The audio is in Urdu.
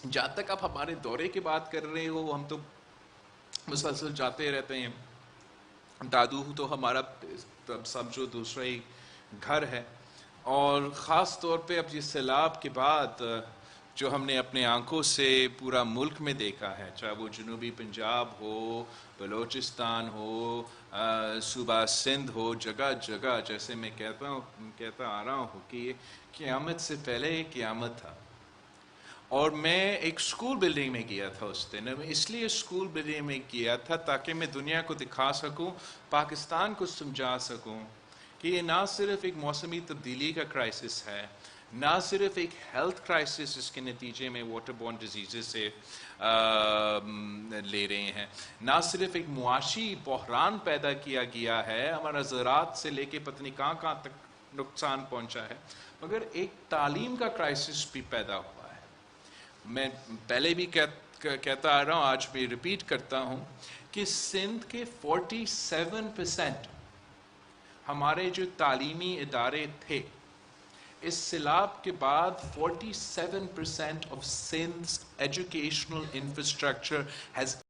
جہاں تک آپ ہمارے دورے کی بات کر رہے ہو، ہم تو مسلسل جاتے رہتے ہیں. دادو تو ہمارا سمجھو دوسرا ہی گھر ہے. اور خاص طور پہ اب یہ سیلاب کے بعد جو ہم نے اپنے آنکھوں سے پورا ملک میں دیکھا ہے، چاہے وہ جنوبی پنجاب ہو، بلوچستان ہو، صوبہ سندھ ہو، جگہ جگہ جیسے میں کہتا آ رہا ہوں کہ یہ قیامت سے پہلے یہ قیامت تھا. اور میں ایک اسکول بلڈنگ میں گیا تھا اس دن. میں اس لیے اسکول بلڈنگ میں گیا تھا تاکہ میں دنیا کو دکھا سکوں، پاکستان کو سمجھا سکوں کہ یہ نہ صرف ایک موسمی تبدیلی کا کرائسس ہے، نہ صرف ایک ہیلتھ کرائسس جس کے نتیجے میں واٹر بورن ڈیزیزز سے لے رہے ہیں، نہ صرف ایک معاشی بحران پیدا کیا گیا ہے، ہمارا زراعت سے لے کے پتہ نہیں کہاں کہاں تک نقصان پہنچا ہے، مگر ایک تعلیم کا کرائسس بھی پیدا ہوا ہے. میں پہلے بھی کہتا آ رہا ہوں، آج بھی ریپیٹ کرتا ہوں کہ سندھ کے 47% ہمارے جو تعلیمی ادارے تھے، اس سیلاب کے بعد 47% of Sindh's educational infrastructure has